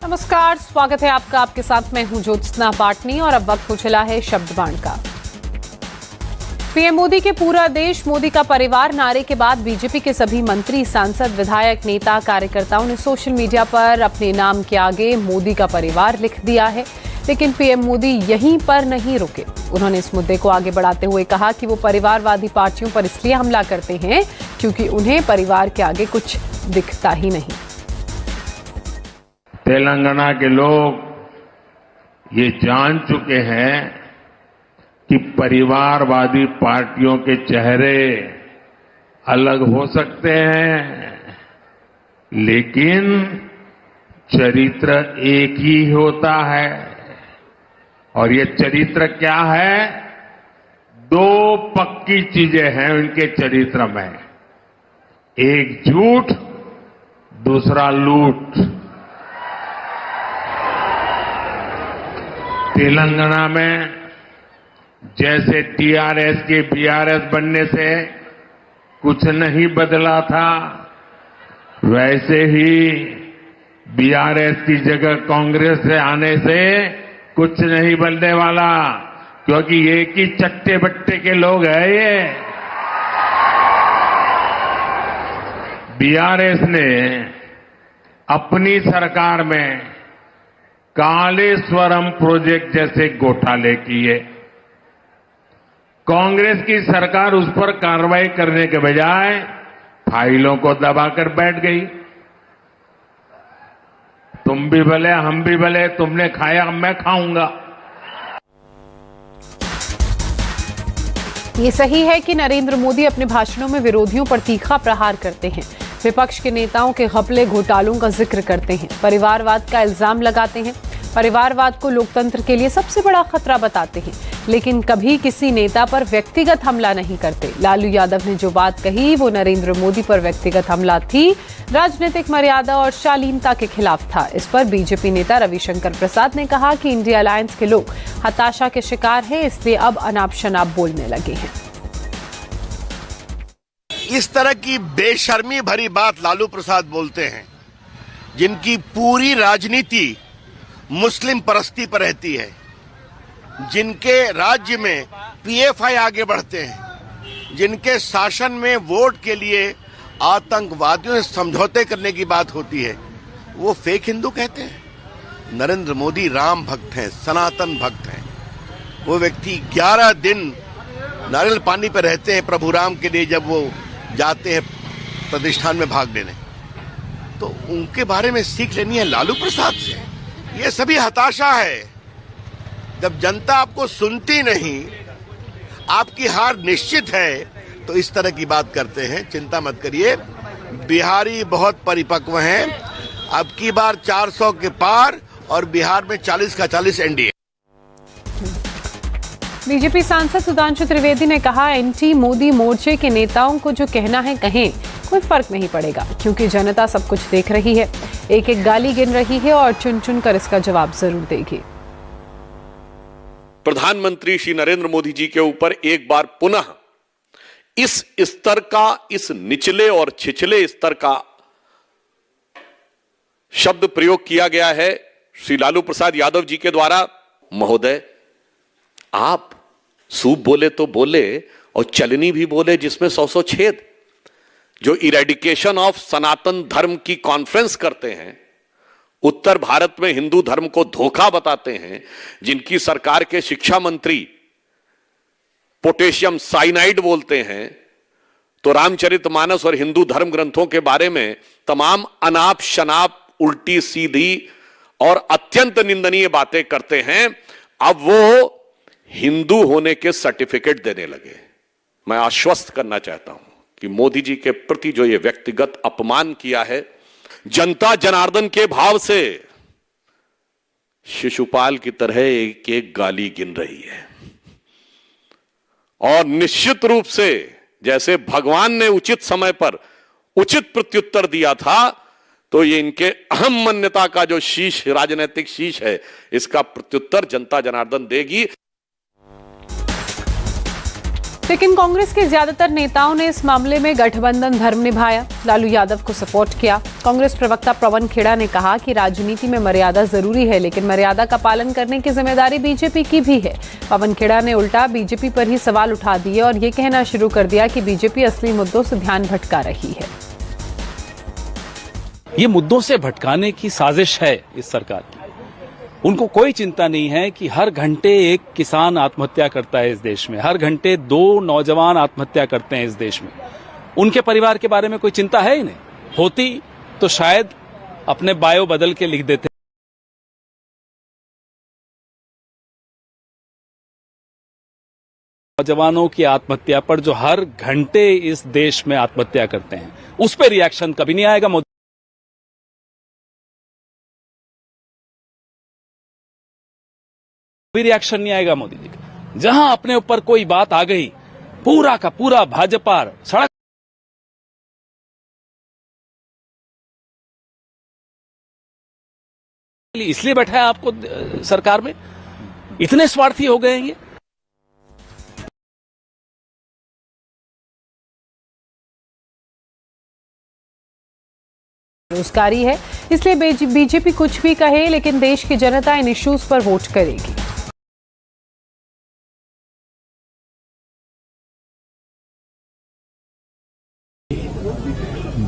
नमस्कार, स्वागत है आपका। आपके साथ मैं हूं ज्योत्सना पाटनी और अब वक्त हो चला है शब्द बाण का। पीएम मोदी के पूरा देश मोदी का परिवार नारे के बाद बीजेपी के सभी मंत्री, सांसद, विधायक, नेता, कार्यकर्ताओं ने सोशल मीडिया पर अपने नाम के आगे मोदी का परिवार लिख दिया है। लेकिन पीएम मोदी यहीं पर नहीं रुके। उन्होंने इस मुद्दे को आगे बढ़ाते हुए कहा कि वो परिवारवादी पार्टियों पर इसलिए हमला करते हैं क्योंकि उन्हें परिवार के आगे कुछ दिखता ही नहीं। तेलंगाना के लोग ये जान चुके हैं कि परिवारवादी पार्टियों के चेहरे अलग हो सकते हैं, लेकिन चरित्र एक ही होता है। और ये चरित्र क्या है? दो पक्की चीजें हैं उनके चरित्र में, एक झूठ, दूसरा लूट। तेलंगाना में जैसे टीआरएस के बीआरएस बनने से कुछ नहीं बदला था, वैसे ही बीआरएस की जगह कांग्रेस से आने से कुछ नहीं बनने वाला, क्योंकि एक ही चट्टे बट्टे के लोग हैं ये। बीआरएस ने अपनी सरकार में कालेश्वरम प्रोजेक्ट जैसे घोटाले किए। कांग्रेस की सरकार उस पर कार्रवाई करने के बजाय फाइलों को दबाकर बैठ गई। तुम भी भले हम भी भले, तुमने खाया मैं खाऊंगा। ये सही है कि नरेंद्र मोदी अपने भाषणों में विरोधियों पर तीखा प्रहार करते हैं, विपक्ष के नेताओं के घपले घोटालों का जिक्र करते हैं, परिवारवाद का इल्जाम लगाते हैं, परिवारवाद को लोकतंत्र के लिए सबसे बड़ा खतरा बताते हैं, लेकिन कभी किसी नेता पर व्यक्तिगत हमला नहीं करते। लालू यादव ने जो बात कही वो नरेंद्र मोदी पर व्यक्तिगत हमला थी, राजनीतिक मर्यादा और शालीनता के खिलाफ था। इस पर बीजेपी नेता रविशंकर प्रसाद ने कहा कि इंडिया अलायंस के लोग हताशा के शिकार हैं, इसलिए अब अनाप शनाप बोलने लगे हैं। इस तरह की बेशर्मी भरी बात लालू प्रसाद बोलते हैं, जिनकी पूरी राजनीति मुस्लिम परस्ती पर रहती है, जिनके राज्य में पीएफआई आगे बढ़ते हैं, जिनके शासन में वोट के लिए आतंकवादियों से समझौते करने की बात होती है, वो फेक हिंदू कहते हैं। नरेंद्र मोदी राम भक्त हैं, सनातन भक्त हैं। वो व्यक्ति 11 दिन नारियल पानी पर रहते हैं प्रभु राम के लिए, जब वो जाते हैं प्रतिष्ठान में भाग लेने। तो उनके बारे में सीख लेनी है लालू प्रसाद से। ये सभी हताशा है। जब जनता आपको सुनती नहीं, आपकी हार निश्चित है, तो इस तरह की बात करते हैं। चिंता मत करिए, बिहारी बहुत परिपक्व हैं। अब की बार 400 के पार और बिहार में 40 का 40 एनडीए। बीजेपी सांसद सुधांशु त्रिवेदी ने कहा, एंटी मोदी मोर्चे के नेताओं को जो कहना है कहें, कोई फर्क नहीं पड़ेगा, क्योंकि जनता सब कुछ देख रही है, एक एक गाली गिन रही है और चुन चुन कर इसका जवाब जरूर देगी। प्रधानमंत्री श्री नरेंद्र मोदी जी के ऊपर एक बार पुनः इस स्तर का, इस निचले और छिछले स्तर का शब्द प्रयोग किया गया है श्री लालू प्रसाद यादव जी के द्वारा। महोदय, आप सूप बोले तो बोले और चलनी भी बोले जिसमें 100 छेद। जो इरेडिकेशन ऑफ सनातन धर्म की कॉन्फ्रेंस करते हैं, उत्तर भारत में हिंदू धर्म को धोखा बताते हैं, जिनकी सरकार के शिक्षा मंत्री पोटेशियम साइनाइड बोलते हैं, तो रामचरितमानस और हिंदू धर्म ग्रंथों के बारे में तमाम अनाप शनाप, उल्टी सीधी और अत्यंत निंदनीय बातें करते हैं। अब वो हिंदू होने के सर्टिफिकेट देने लगे। मैं आश्वस्त करना चाहता हूं कि मोदी जी के प्रति जो ये व्यक्तिगत अपमान किया है, जनता जनार्दन के भाव से शिशुपाल की तरह एक एक गाली गिन रही है। और निश्चित रूप से जैसे भगवान ने उचित समय पर उचित प्रत्युत्तर दिया था, तो ये इनके अहम मान्यता का जो शीश, राजनीतिक शीश है, इसका प्रत्युत्तर जनता जनार्दन देगी। लेकिन कांग्रेस के ज्यादातर नेताओं ने इस मामले में गठबंधन धर्म निभाया, लालू यादव को सपोर्ट किया। कांग्रेस प्रवक्ता पवन खेड़ा ने कहा कि राजनीति में मर्यादा जरूरी है, लेकिन मर्यादा का पालन करने की जिम्मेदारी बीजेपी की भी है। पवन खेड़ा ने उल्टा बीजेपी पर ही सवाल उठा दिए और ये कहना शुरू कर दिया कि बीजेपी असली मुद्दों से ध्यान भटका रही है। ये मुद्दों से भटकाने की साजिश है इस सरकार की। उनको कोई चिंता नहीं है कि हर घंटे एक किसान आत्महत्या करता है इस देश में, हर घंटे 2 नौजवान आत्महत्या करते हैं इस देश में। उनके परिवार के बारे में कोई चिंता है ही नहीं। होती तो शायद अपने बायो बदल के लिख देते। नौजवानों की आत्महत्या पर जो हर घंटे इस देश में आत्महत्या करते हैं, उस पर रिएक्शन कभी नहीं आएगा मोदी। कोई रिएक्शन नहीं आएगा मोदी जी का। जहां अपने ऊपर कोई बात आ गई, पूरा का पूरा भाजपा सड़क इसलिए बैठा है आपको सरकार में। इतने स्वार्थी हो गए हैं ये। बेरोजगारी है, इसलिए बीजेपी कुछ भी कहे, लेकिन देश की जनता इन इश्यूज पर वोट करेगी।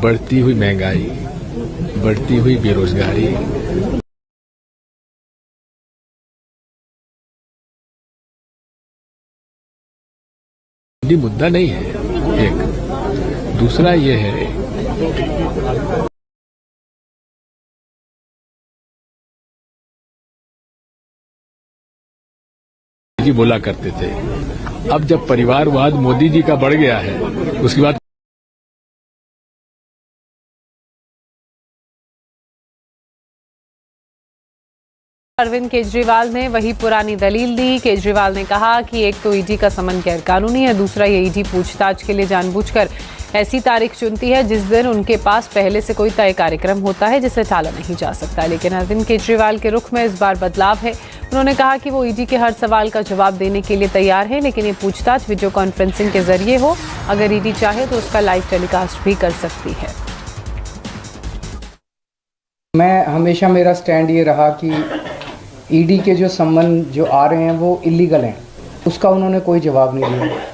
बढ़ती हुई महंगाई, बढ़ती हुई बेरोजगारी, मुद्दा नहीं है। एक दूसरा ये है जी बोला करते थे। अब जब परिवारवाद मोदी जी का बढ़ गया है, उसके बाद अरविंद केजरीवाल ने वही पुरानी दलील दी। केजरीवाल ने कहा कि एक तो ईडी का समन गैरकानूनी है, दूसरा ये ईडी पूछताछ के लिए जानबूझकर ऐसी तारीख चुनती है जिस दिन उनके पास पहले से कोई तय कार्यक्रम होता है जिसे टाला नहीं जा सकता। लेकिन अरविंद केजरीवाल के रुख में इस बार बदलाव है। उन्होंने कहा कि वो ईडी के हर सवाल का जवाब देने के लिए तैयार है, लेकिन ये पूछताछ वीडियो कॉन्फ्रेंसिंग के जरिए हो। अगर ईडी चाहे तो उसका लाइव टेलीकास्ट भी कर सकती है। मैं हमेशा मेरा स्टैंड ये रहा कि ईडी के जो सम्मन जो आ रहे हैं वो इलीगल हैं, उसका उन्होंने कोई जवाब नहीं दिया।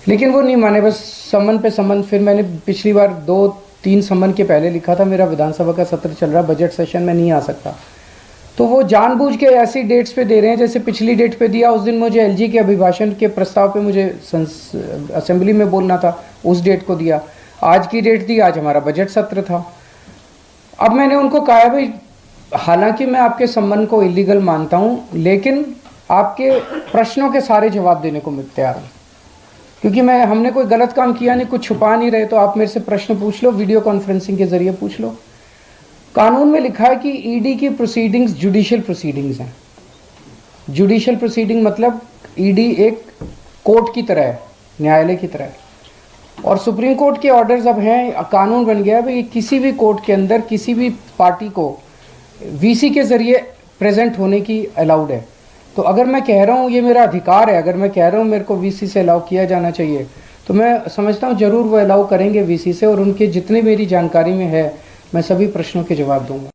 लेकिन वो नहीं माने, बस सम्मन पे सम्मन। फिर मैंने पिछली बार 2-3 सम्मन के पहले लिखा था मेरा विधानसभा का सत्र चल रहा, बजट सेशन में नहीं आ सकता। तो वो जानबूझ के ऐसी डेट्स पे दे रहे हैं। जैसे पिछली डेट पे दिया, उस दिन मुझे एलजी के अभिभाषण के प्रस्ताव पे मुझे असेंबली में बोलना था, उस डेट को दिया। आज की डेट दी, आज हमारा बजट सत्र था। अब मैंने उनको कहा भाई, हालांकि मैं आपके सम्मन को इलीगल मानता हूं, लेकिन आपके प्रश्नों के सारे जवाब देने को मैं तैयार हूं, क्योंकि हमने कोई गलत काम किया नहीं, कुछ छुपा नहीं रहे। तो आप मेरे से प्रश्न पूछ लो, वीडियो कॉन्फ्रेंसिंग के जरिए पूछ लो। कानून में लिखा है कि ईडी की प्रोसीडिंग्स जुडिशियल प्रोसीडिंग्स हैं। जुडिशियल प्रोसीडिंग मतलब ईडी एक कोर्ट की तरह है, न्यायालय की तरह है। और सुप्रीम कोर्ट के ऑर्डर्स अब हैं, कानून बन गया है भाई, किसी भी कोर्ट के अंदर किसी भी पार्टी को वीसी के जरिए प्रेजेंट होने की अलाउड है। तो अगर मैं कह रहा हूँ ये मेरा अधिकार है, अगर मैं कह रहा हूँ मेरे को वीसी से अलाउ किया जाना चाहिए, तो मैं समझता हूँ जरूर वो अलाउ करेंगे वीसी से। और उनके जितने मेरी जानकारी में है, मैं सभी प्रश्नों के जवाब दूंगा।